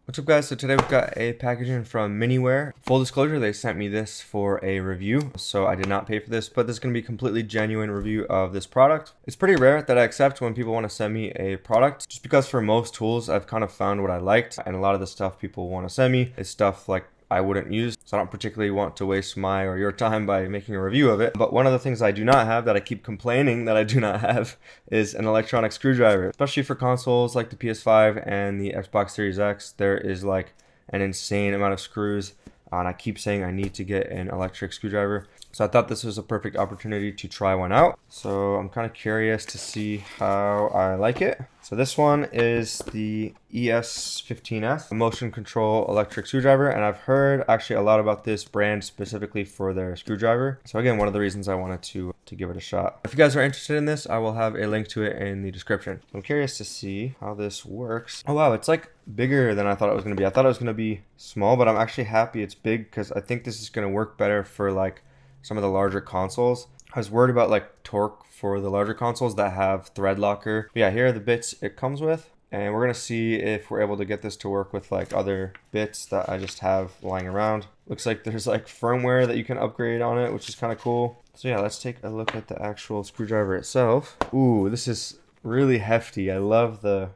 What's up guys, so today we've got a packaging from Miniware. Full disclosure, they sent me this for a review, so I did not pay for this, but this is going to be a completely genuine review of this product. It's pretty rare that I accept when people want to send me a product, just because for most tools I've kind of found what I liked, and a lot of the stuff people want to send me is stuff like I wouldn't use, so I don't particularly want to waste my or your time by making a review of it. But one of the things I do not have that I keep complaining that I do not have is an electronic screwdriver. Especially for consoles like the PS5 and the Xbox Series X, there is like an insane amount of screws, and I keep saying I need to get an electric screwdriver. So I thought this was a perfect opportunity to try one out. So I'm kind of curious to see how I like it. So this one is the ES15S, a motion control electric screwdriver, and I've heard actually a lot about this brand specifically for their screwdriver. So again, one of the reasons I wanted to give it a shot. If you guys are interested in this, I will have a link to it in the description. I'm curious to see how this works. Oh wow, it's like bigger than I thought it was going to be. I thought it was going to be small, but I'm actually happy it's big because I think this is going to work better for like some of the larger consoles. I was worried about like torque for the larger consoles that have thread locker. But yeah, here are the bits it comes with, and we're gonna see if we're able to get this to work with like other bits that I just have lying around. Looks like there's like firmware that you can upgrade on it, which is kind of cool. So yeah, let's take a look at the actual screwdriver itself. Ooh, this is really hefty. I love the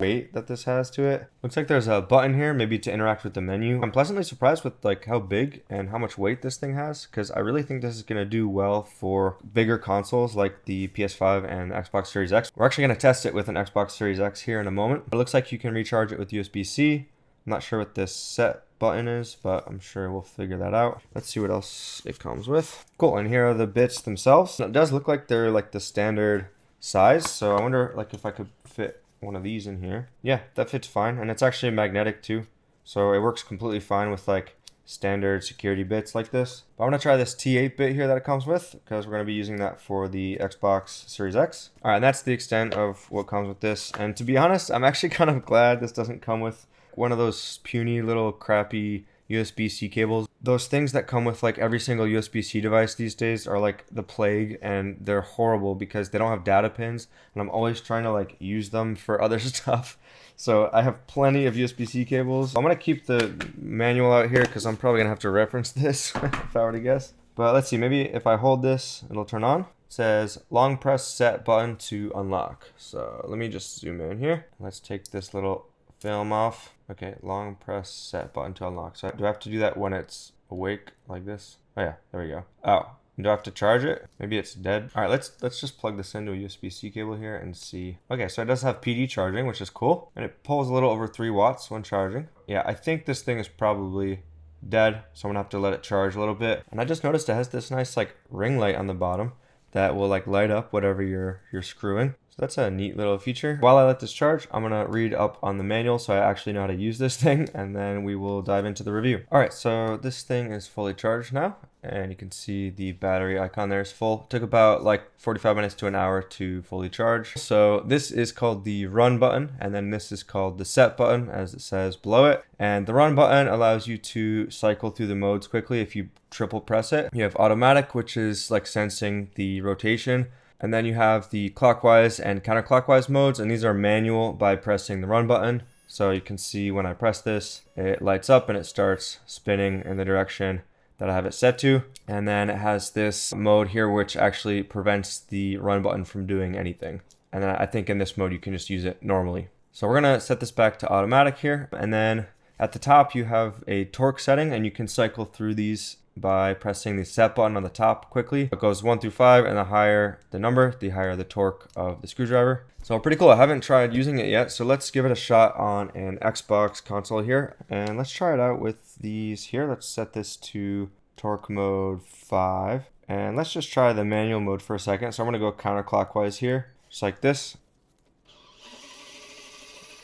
weight that this has to it. Looks like there's a button here, maybe to interact with the menu. I'm pleasantly surprised with like how big and how much weight this thing has, because I really think this is going to do well for bigger consoles like the PS5 and the Xbox Series X. We're actually going to test it with an Xbox Series X here in a moment. It looks like you can recharge it with USB-C. I'm not sure what this set button is, but I'm sure we'll figure that out. Let's see what else it comes with. Cool, and here are the bits themselves. It does look like they're like the standard size, so I wonder like if I could fit one of these in here. Yeah, that fits fine, and it's actually magnetic too, so it works completely fine with like standard security bits like this. But I'm gonna try this T8 bit here that it comes with, because we're gonna be using that for the Xbox Series X. All right, and that's the extent of what comes with this, and to be honest, I'm actually kind of glad this doesn't come with one of those puny little crappy USB-C cables. Those things that come with like every single USB-C device these days are like the plague, and they're horrible because they don't have data pins, and I'm always trying to like use them for other stuff. So I have plenty of USB-C cables. I'm gonna keep the manual out here because I'm probably gonna have to reference this if I were to guess. But let's see, maybe if I hold this, it'll turn on. It says long press set button to unlock. So let me just zoom in here. Let's take this little film off. Okay, long press set button to unlock. So do I have to do that when it's awake like this? Oh yeah, there we go. Oh, do I have to charge it? Maybe it's dead. All right, let's just plug this into a USB-C cable here and see. Okay, so it does have PD charging, which is cool, and it pulls a little over 3 watts when charging. Yeah, I think this thing is probably dead, so I'm gonna have to let it charge a little bit. And I just noticed it has this nice like ring light on the bottom that will like light up whatever you're screwing. So that's a neat little feature. While I let this charge, I'm gonna read up on the manual so I actually know how to use this thing, and then we will dive into the review. All right, so this thing is fully charged now, and you can see the battery icon there is full. It took about like 45 minutes to an hour to fully charge. So this is called the run button, and then this is called the set button, as it says below it. And the run button allows you to cycle through the modes quickly if you triple press it. You have automatic, which is like sensing the rotation. And then you have the clockwise and counterclockwise modes, and these are manual by pressing the run button. So you can see when I press this, it lights up and it starts spinning in the direction that I have it set to. And then it has this mode here which actually prevents the run button from doing anything. And then I think in this mode you can just use it normally. So we're gonna set this back to automatic here, and then at the top you have a torque setting, and you can cycle through these by pressing the set button on the top quickly. It goes 1 through 5, and the higher the number, the higher the torque of the screwdriver. So pretty cool. I haven't tried using it yet, so let's give it a shot on an Xbox console here, and let's try it out with these here. Let's set this to torque mode 5, and let's just try the manual mode for a second. So I'm gonna go counterclockwise here, just like this.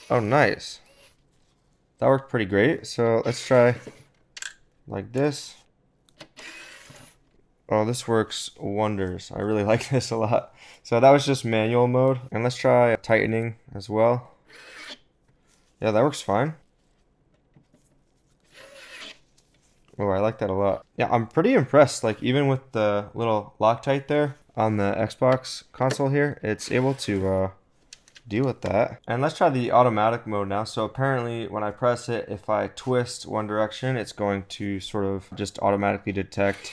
Oh, nice. That worked pretty great. So let's try like this. Oh, this works wonders. I really like this a lot. So that was just manual mode. And let's try tightening as well. Yeah, that works fine. Oh, I like that a lot. Yeah, I'm pretty impressed. Like even with the little Loctite there on the Xbox console here, it's able to deal with that. And let's try the automatic mode now. So apparently when I press it, if I twist one direction, it's going to sort of just automatically detect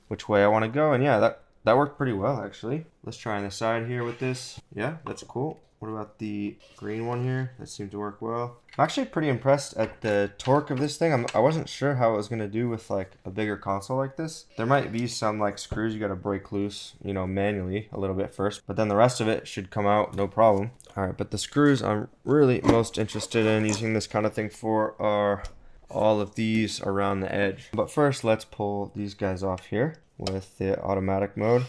which way I want to go. And yeah, that worked pretty well actually. Let's try on the side here with this. Yeah, that's cool. What about the green one here? That seemed to work well. I'm actually pretty impressed at the torque of this thing. I wasn't sure how it was going to do with like a bigger console like this. There might be some like screws you got to break loose, you know, manually a little bit first, but then the rest of it should come out no problem. All right, but the screws I'm really most interested in using this kind of thing for are all of these around the edge. But first, let's pull these guys off here with the automatic mode.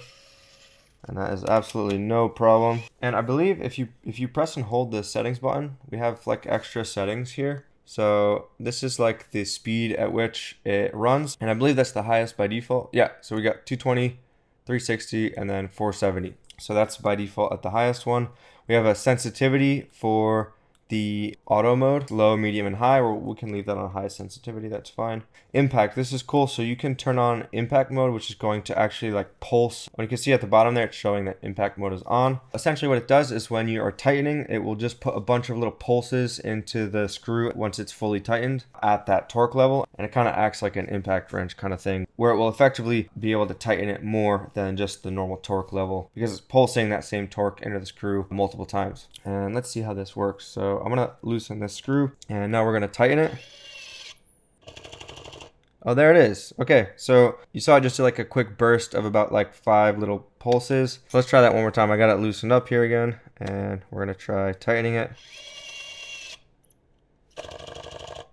And that is absolutely no problem. And I believe if you press and hold the settings button, we have like extra settings here. So this is like the speed at which it runs. And I believe that's the highest by default. Yeah, so we got 220, 360, and then 470. So that's by default at the highest one. We have a sensitivity for the auto mode, low, medium, and high, or we can leave that on high sensitivity, that's fine. Impact, this is cool. So you can turn on impact mode, which is going to actually like pulse. When you can see at the bottom there, it's showing that impact mode is on. Essentially what it does is when you are tightening, it will just put a bunch of little pulses into the screw once it's fully tightened at that torque level. And it kind of acts like an impact wrench kind of thing, where it will effectively be able to tighten it more than just the normal torque level, because it's pulsing that same torque into the screw multiple times. And let's see how this works. So I'm gonna loosen this screw and now we're gonna tighten it. Oh, there it is. Okay, so you saw just like a quick burst of about like 5 little pulses. So let's try that one more time. I got it loosened up here again and we're gonna try tightening it.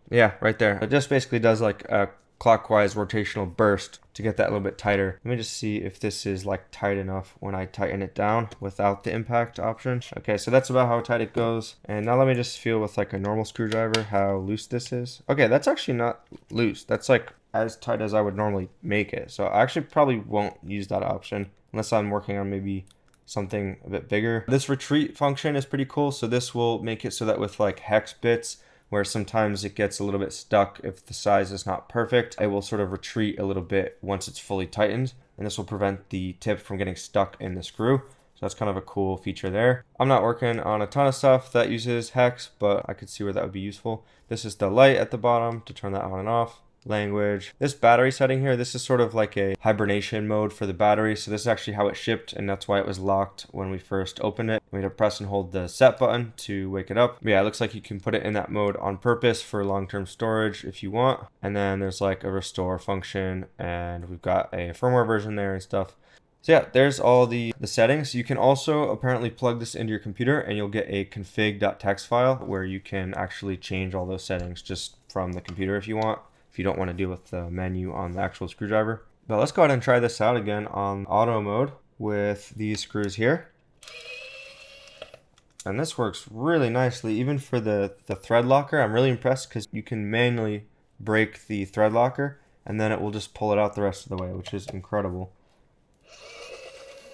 Yeah, right there. It just basically does like a clockwise rotational burst to get that a little bit tighter. Let me just see if this is like tight enough when I tighten it down without the impact option. Okay, so that's about how tight it goes. And now let me just feel with like a normal screwdriver how loose this is. Okay, that's actually not loose. That's like as tight as I would normally make it. So I actually probably won't use that option unless I'm working on maybe something a bit bigger. This retreat function is pretty cool. So this will make it so that with like hex bits, where sometimes it gets a little bit stuck if the size is not perfect, it will sort of retreat a little bit once it's fully tightened, and this will prevent the tip from getting stuck in the screw. So that's kind of a cool feature there. I'm not working on a ton of stuff that uses hex, but I could see where that would be useful. This is the light at the bottom to turn that on and off. Language. This battery setting here, this is sort of like a hibernation mode for the battery. So this is actually how it shipped, and that's why it was locked when we first opened it. We had to press and hold the set button to wake it up. But yeah, it looks like you can put it in that mode on purpose for long-term storage if you want. And then there's like a restore function, and we've got a firmware version there and stuff. So yeah, there's all the settings. You can also apparently plug this into your computer and you'll get a config.txt file where you can actually change all those settings just from the computer if you want, if you don't want to deal with the menu on the actual screwdriver. But let's go ahead and try this out again on auto mode with these screws here. And this works really nicely, even for the thread locker. I'm really impressed because you can manually break the thread locker and then it will just pull it out the rest of the way, which is incredible.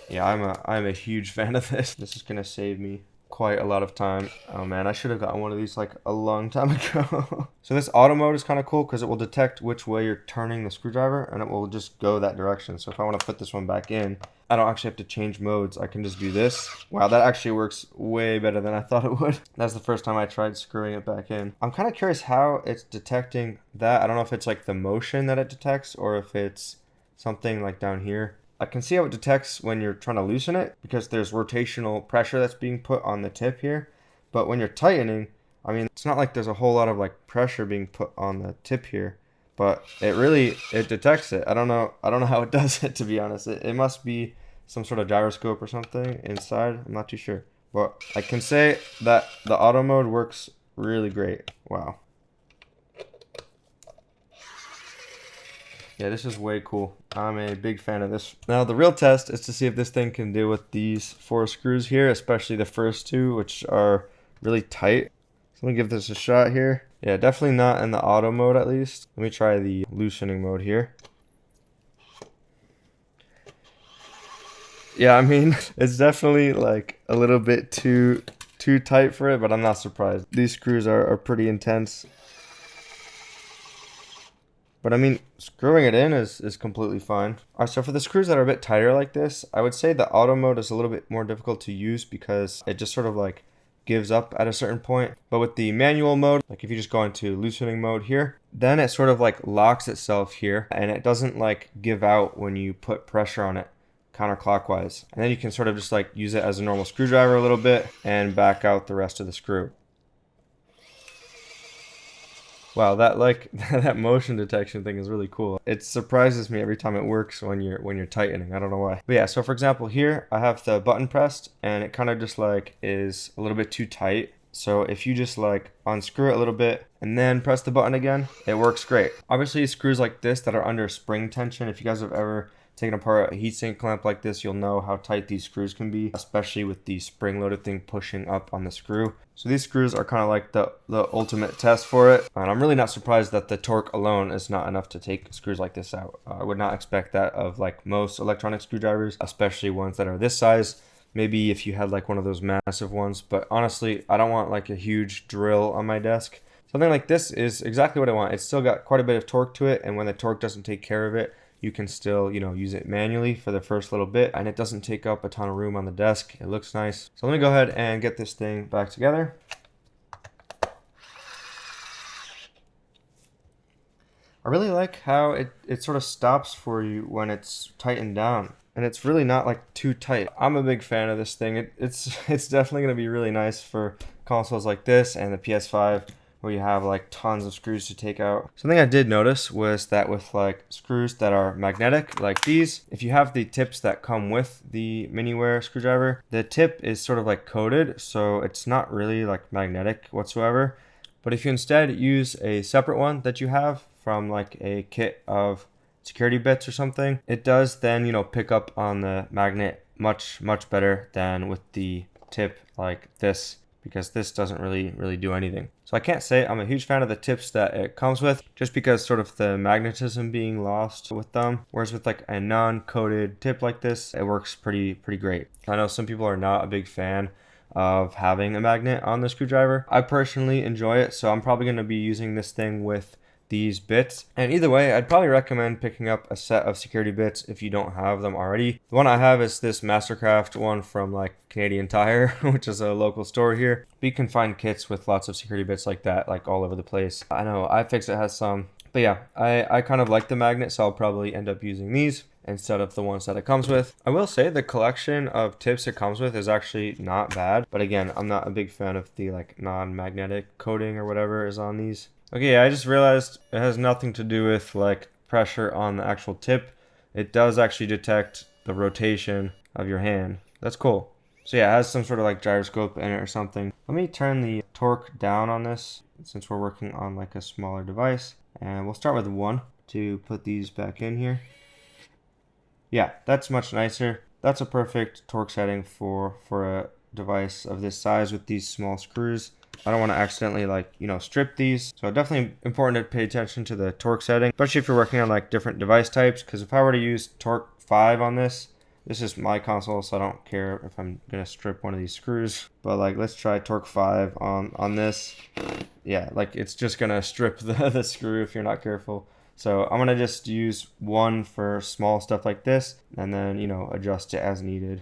Yeah, I'm a huge fan of this. This is gonna save me quite a lot of time. Oh man, I should have gotten one of these like a long time ago. So this auto mode is kind of cool because it will detect which way you're turning the screwdriver and it will just go that direction. So if I want to put this one back in, I don't actually have to change modes. I can just do this. Wow, that actually works way better than I thought it would. That's the first time I tried screwing it back in. I'm kind of curious how it's detecting that. I don't know if it's like the motion that it detects or if it's something like down here. I can see how it detects when you're trying to loosen it because there's rotational pressure that's being put on the tip here. But when you're tightening, I mean, it's not like there's a whole lot of like pressure being put on the tip here, but it detects it. I don't know how it does it, to be honest. It must be some sort of gyroscope or something inside. I'm not too sure, but I can say that the auto mode works really great. Wow. Yeah, this is way cool. I'm a big fan of this. Now, the real test is to see if this thing can deal with these 4 screws here, especially the first 2, which are really tight. So let me give this a shot here. Yeah, definitely not in the auto mode at least. Let me try the loosening mode here. Yeah, I mean, it's definitely like a little bit too tight for it, but I'm not surprised. These screws are pretty intense. But I mean, screwing it in is completely fine. Alright, so for the screws that are a bit tighter like this, I would say the auto mode is a little bit more difficult to use because it just sort of like gives up at a certain point. But with the manual mode, like if you just go into loosening mode here, then it sort of like locks itself here and it doesn't like give out when you put pressure on it counterclockwise. And then you can sort of just like use it as a normal screwdriver a little bit and back out the rest of the screw. Wow, that like that motion detection thing is really cool. It surprises me every time it works when you're tightening. I don't know why. But yeah, so for example here, I have the button pressed and it kind of just like is a little bit too tight. So if you just like unscrew it a little bit and then press the button again, it works great. Obviously screws like this that are under spring tension, if you guys have ever taken apart a heatsink clamp like this, you'll know how tight these screws can be, especially with the spring-loaded thing pushing up on the screw. So these screws are kind of like the ultimate test for it. And I'm really not surprised that the torque alone is not enough to take screws like this out. I would not expect that of like most electronic screwdrivers, especially ones that are this size. Maybe if you had like one of those massive ones, but honestly, I don't want like a huge drill on my desk. Something like this is exactly what I want. It's still got quite a bit of torque to it, and when the torque doesn't take care of it, you can still, use it manually for the first little bit, and it doesn't take up a ton of room on the desk. It looks nice. So let me go ahead and get this thing back together. I really like how it sort of stops for you when it's tightened down. And it's really not like too tight. I'm a big fan of this thing. It's definitely going to be really nice for consoles like this and the PS5, where you have like tons of screws to take out. Something I did notice was that with like screws that are magnetic like these, if you have the tips that come with the Miniware screwdriver, the tip is sort of like coated, so it's not really like magnetic whatsoever. But if you instead use a separate one that you have from like a kit of security bits or something, it does then, pick up on the magnet much better than with the tip like this, because this doesn't really do anything. So I can't say I'm a huge fan of the tips that it comes with, just because sort of the magnetism being lost with them. Whereas with like a non-coated tip like this, it works pretty great. I know some people are not a big fan of having a magnet on the screwdriver. I personally enjoy it, so I'm probably going to be using this thing with these bits. And either way, I'd probably recommend picking up a set of security bits if you don't have them already. The one I have is this Mastercraft one from like Canadian Tire, which is a local store here. But you can find kits with lots of security bits like that, like all over the place. I know iFixit has some, but yeah, I kind of like the magnet, so I'll probably end up using these instead of the ones that it comes with. I will say the collection of tips it comes with is actually not bad, but again, I'm not a big fan of the like non-magnetic coating or whatever is on these. Okay, I just realized it has nothing to do with like pressure on the actual tip. It does actually detect the rotation of your hand. That's cool. So yeah, it has some sort of like gyroscope in it or something. Let me turn the torque down on this since we're working on like a smaller device. And we'll start with 1 to put these back in here. Yeah, that's much nicer. That's a perfect torque setting for a device of this size with these small screws. I don't want to accidentally strip these. So definitely important to pay attention to the torque setting, especially if you're working on like different device types. Because if I were to use torque 5 on this is my console, so I don't care if I'm going to strip one of these screws. But like, let's try torque 5 on this. Yeah, like it's just going to strip the screw if you're not careful. So I'm going to just use 1 for small stuff like this, and then, adjust it as needed.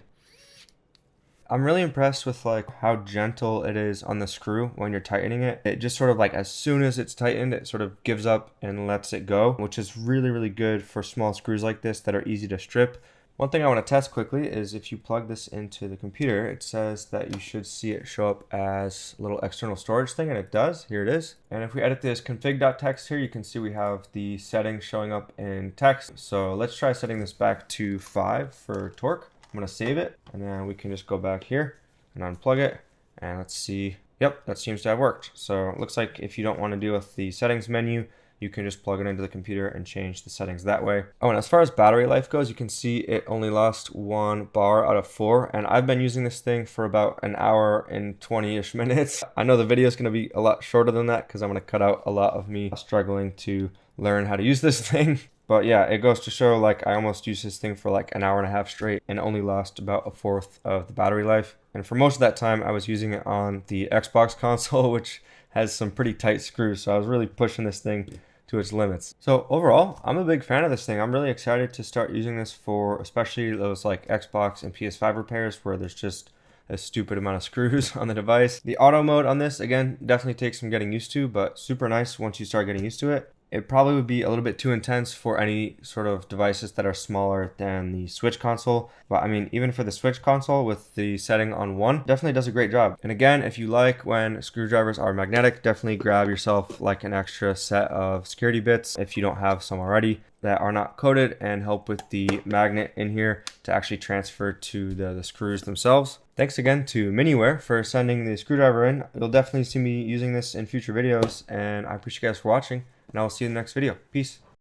I'm really impressed with like how gentle it is on the screw when you're tightening it. It just sort of like, as soon as it's tightened, it sort of gives up and lets it go, which is really good for small screws like this that are easy to strip. One thing I want to test quickly is if you plug this into the computer, it says that you should see it show up as a little external storage thing, and it does. Here it is. And if we edit this config.txt here, you can see we have the settings showing up in text. So let's try setting this back to 5 for torque. I'm going to save it, and then we can just go back here and unplug it, and let's see. Yep, that seems to have worked. So it looks like if you don't want to deal with the settings menu, you can just plug it into the computer and change the settings that way. Oh, and as far as battery life goes, you can see it only lost 1 bar out of 4, and I've been using this thing for about an hour and 20-ish minutes. I know the video is going to be a lot shorter than that because I'm going to cut out a lot of me struggling to learn how to use this thing. But yeah, it goes to show like I almost used this thing for like an hour and a half straight and only lost about 1/4 of the battery life. And for most of that time, I was using it on the Xbox console, which has some pretty tight screws. So I was really pushing this thing to its limits. So overall, I'm a big fan of this thing. I'm really excited to start using this for especially those like Xbox and PS5 repairs where there's just a stupid amount of screws on the device. The auto mode on this, again, definitely takes some getting used to, but super nice once you start getting used to it. It probably would be a little bit too intense for any sort of devices that are smaller than the Switch console. But I mean, even for the Switch console with the setting on 1, definitely does a great job. And again, if you like when screwdrivers are magnetic, definitely grab yourself like an extra set of security bits if you don't have some already that are not coated, and help with the magnet in here to actually transfer to the screws themselves. Thanks again to Miniware for sending the screwdriver in. You'll definitely see me using this in future videos, and I appreciate you guys for watching, and I will see you in the next video. Peace.